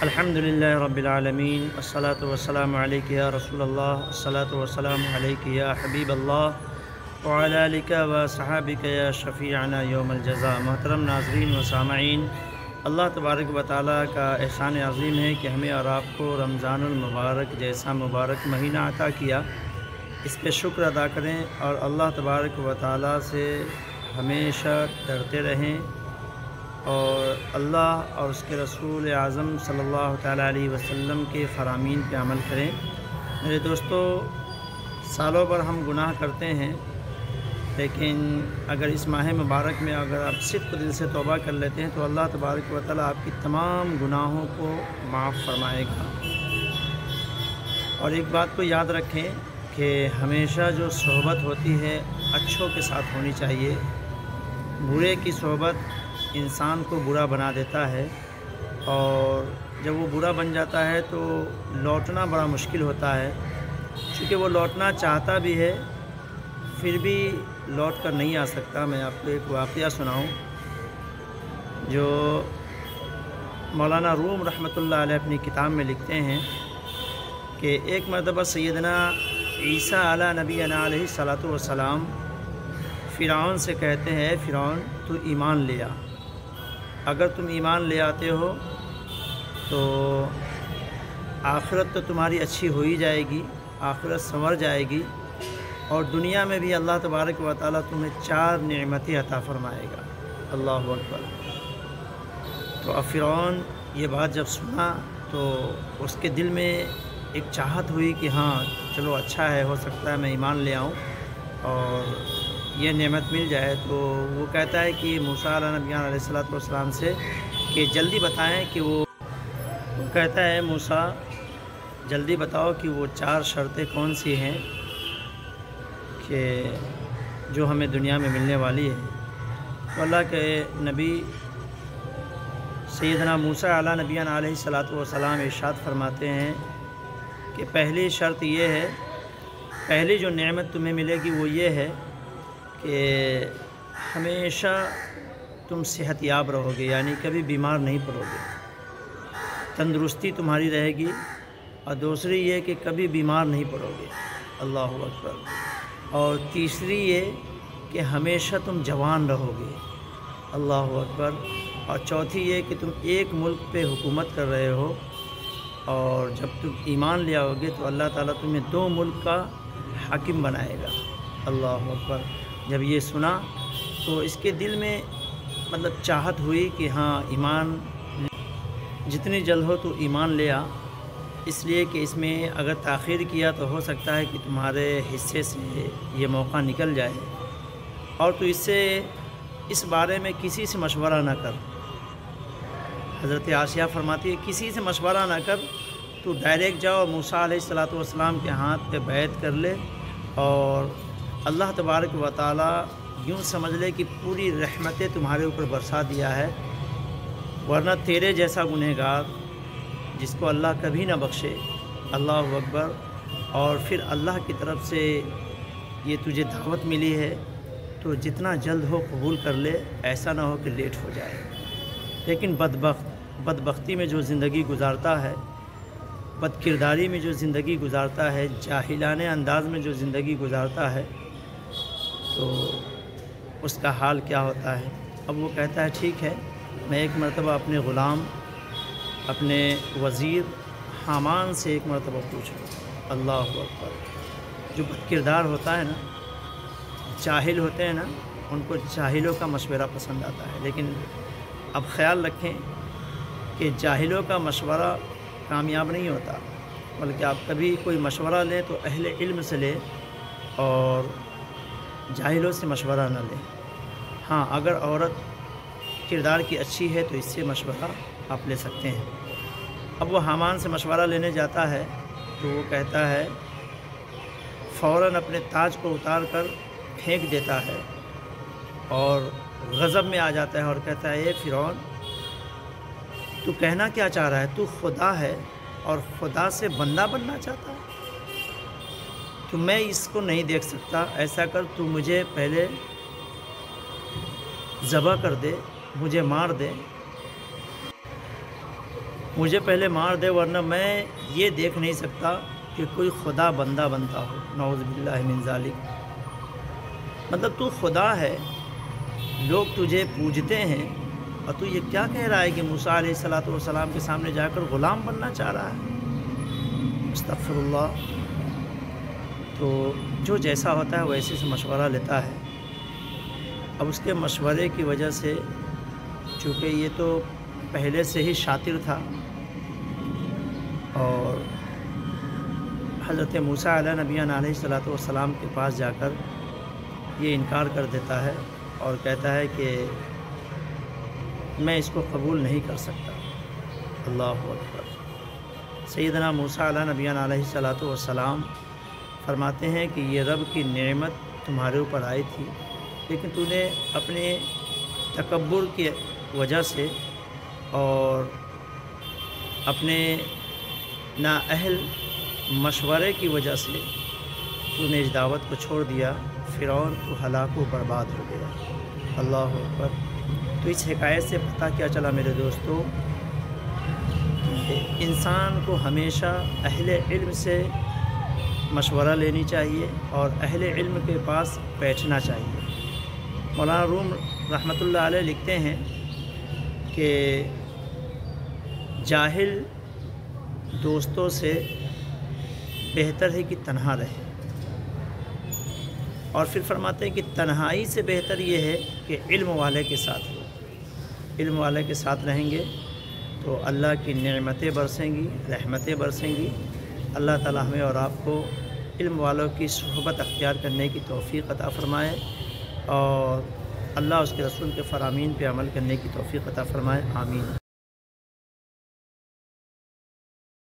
الحمدللہ رب العالمین الصلاۃ والسلام علیک یا رسول اللہ الصلاۃ والسلام علیک یا حبیب اللہ وعلی آلک و صحابک یا شفیعنا یوم الجزاء۔ محترم ناظرین و سامعین، اللہ تبارک و تعالیٰ کا احسان عظیم ہے کہ ہمیں اور آپ کو رمضان المبارک جیسا مبارک مہینہ عطا کیا۔ اس پہ شکر ادا کریں اور اللہ تبارک و تعالیٰ سے ہمیشہ ڈرتے رہیں اور اللہ اور اس کے رسول اعظم صلی اللہ تعالیٰ علیہ وسلم کے فرامین پہ عمل کریں۔ میرے دوستو، سالوں بھر ہم گناہ کرتے ہیں، لیکن اگر اس ماہ مبارک میں اگر آپ صدق دل سے توبہ کر لیتے ہیں تو اللہ تبارک و تعالیٰ آپ کی تمام گناہوں کو معاف فرمائے گا۔ اور ایک بات کو یاد رکھیں کہ ہمیشہ جو صحبت ہوتی ہے اچھوں کے ساتھ ہونی چاہیے۔ برے کی صحبت انسان کو برا بنا دیتا ہے، اور جب وہ برا بن جاتا ہے تو لوٹنا بڑا مشکل ہوتا ہے، چونکہ وہ لوٹنا چاہتا بھی ہے پھر بھی لوٹ کر نہیں آ سکتا۔ میں آپ کو ایک واقعہ سناؤں جو مولانا روم رحمۃ اللہ علیہ اپنی کتاب میں لکھتے ہیں کہ ایک مرتبہ سیدنا عیسیٰ علیہ نبینا علیہ الصلاۃ والسلام فرعون سے کہتے ہیں، فرعون تو ایمان لے آ، اگر تم ایمان لے آتے ہو تو آخرت تو تمہاری اچھی ہو ہی جائے گی، آخرت سنور جائے گی، اور دنیا میں بھی اللہ تبارک و تعالیٰ تمہیں 4 نعمتیں عطا فرمائے گا۔ اللہ اکبر۔ تو اب فرعون یہ بات جب سنا تو اس کے دل میں ایک چاہت ہوئی کہ ہاں چلو اچھا ہے، ہو سکتا ہے میں ایمان لے آؤں اور یہ نعمت مل جائے۔ تو وہ کہتا ہے کہ موسیٰ علیہ نبینا علیہ الصلوۃ والسلام سے کہ جلدی بتائیں کہ وہ کہتا ہے موسیٰ جلدی بتاؤ کہ وہ 4 شرطیں کون سی ہیں کہ جو ہمیں دنیا میں ملنے والی ہے۔ تو اللہ کے نبی سیدنا موسیٰ علیہ نبینا علیہ الصلوۃ والسلام ارشاد فرماتے ہیں کہ پہلی شرط یہ ہے، پہلی جو نعمت تمہیں ملے گی وہ یہ ہے کہ ہمیشہ تم صحت یاب رہو گے، یعنی کبھی بیمار نہیں پڑو گے، تندرستی تمہاری رہے گی، اور دوسری یہ کہ کبھی بیمار نہیں پڑو گے۔ اللہ اکبر۔ اور تیسری یہ کہ ہمیشہ تم جوان رہو گے۔ اللہ اکبر۔ اور چوتھی یہ کہ تم ایک ملک پہ حکومت کر رہے ہو، اور جب تم ایمان لے آؤ گے تو اللہ تعالیٰ تمہیں 2 ملک کا حاکم بنائے گا۔ اللہ اکبر۔ جب یہ سنا تو اس کے دل میں چاہت ہوئی کہ ہاں ایمان جتنی جلد ہو تو ایمان لے آ، اس لیے کہ اس میں اگر تاخیر کیا تو ہو سکتا ہے کہ تمہارے حصے سے یہ موقع نکل جائے، اور تو اس بارے میں کسی سے مشورہ نہ کر۔ حضرت عائشہ فرماتی ہے کسی سے مشورہ نہ کر، تو ڈائریکٹ جاؤ موسیٰ علیہ الصلوۃ والسلام کے ہاتھ پہ بیعت کر لے، اور اللہ تبارک و تعالیٰ یوں سمجھ لے کہ پوری رحمتیں تمہارے اوپر برسا دیا ہے، ورنہ تیرے جیسا گنہگار جس کو اللہ کبھی نہ بخشے۔ اللہ اکبر۔ اور پھر اللہ کی طرف سے یہ تجھے دعوت ملی ہے تو جتنا جلد ہو قبول کر لے، ایسا نہ ہو کہ لیٹ ہو جائے۔ لیکن بدبختی میں جو زندگی گزارتا ہے، بد کرداری میں جو زندگی گزارتا ہے، جاہلانہ انداز میں جو زندگی گزارتا ہے، تو اس کا حال کیا ہوتا ہے۔ اب وہ کہتا ہے ٹھیک ہے، میں ایک مرتبہ اپنے غلام، اپنے وزیر حامان سے ایک مرتبہ پوچھ لوں۔ اللہ اکبر۔ جو بد کردار ہوتا ہے نا، جاہل ہوتے ہیں نا، ان کو جاہلوں کا مشورہ پسند آتا ہے، لیکن اب خیال رکھیں کہ جاہلوں کا مشورہ کامیاب نہیں ہوتا، بلکہ آپ کبھی کوئی مشورہ لیں تو اہل علم سے لیں اور جاہلوں سے مشورہ نہ لیں۔ ہاں، اگر عورت کردار کی اچھی ہے تو اس سے مشورہ آپ لے سکتے ہیں۔ اب وہ حامان سے مشورہ لینے جاتا ہے تو وہ کہتا ہے، فوراً اپنے تاج کو اتار کر پھینک دیتا ہے اور غضب میں آ جاتا ہے اور کہتا ہے، اے فرعون، تو کہنا کیا چاہ رہا ہے؟ تو خدا ہے اور خدا سے بندہ بننا چاہتا ہے؟ تو میں اس کو نہیں دیکھ سکتا، ایسا کر تو مجھے پہلے ذبح کر دے، مجھے مار دے، مجھے پہلے مار دے ورنہ میں یہ دیکھ نہیں سکتا کہ کوئی خدا بندہ بنتا ہو۔ نعوذ باللہ من ذالک۔ مطلب تو خدا ہے، لوگ تجھے پوجتے ہیں، اور تو یہ کیا کہہ رہا ہے کہ موسیٰ علیہ السلام کے سامنے جا کر غلام بننا چاہ رہا ہے؟ استغفر اللہ۔ تو جو جیسا ہوتا ہے ویسے سے مشورہ لیتا ہے۔ اب اس کے مشورے کی وجہ سے چونکہ یہ تو پہلے سے ہی شاطر تھا، اور حضرت موسیٰ علیہ نبینا علیہ السلام کے پاس جا کر یہ انکار کر دیتا ہے اور کہتا ہے کہ میں اس کو قبول نہیں کر سکتا۔ اللہ اکبر۔ سیدنا موسیٰ علیہ نبینا علیہ السلام فرماتے ہیں کہ یہ رب کی نعمت تمہارے اوپر آئی تھی، لیکن تو نے اپنے تکبر کی وجہ سے اور اپنے نااہل مشورے کی وجہ سے تو نے اس دعوت کو چھوڑ دیا، فرعون تو ہلاک و برباد ہو گیا۔ اللہ اکبر۔ تو اس حکایت سے پتہ کیا چلا میرے دوستو کہ انسان کو ہمیشہ اہل علم سے مشورہ لینی چاہیے اور اہل علم کے پاس بیٹھنا چاہیے۔ مولانا روم رحمۃ اللہ علیہ لکھتے ہیں کہ جاہل دوستوں سے بہتر ہے کہ تنہا رہے، اور پھر فرماتے ہیں کہ تنہائی سے بہتر یہ ہے کہ علم والے کے ساتھ ہو۔ علم والے کے ساتھ رہیں گے تو اللہ کی نعمتیں برسیں گی، رحمتیں برسیں گی۔ اللہ تعالی ہمیں اور آپ کو علم والوں کی صحبت اختیار کرنے کی توفیق عطا فرمائے، اور اللہ اس کے رسول کے فرامین پہ عمل کرنے کی توفیق عطا فرمائے۔ آمین۔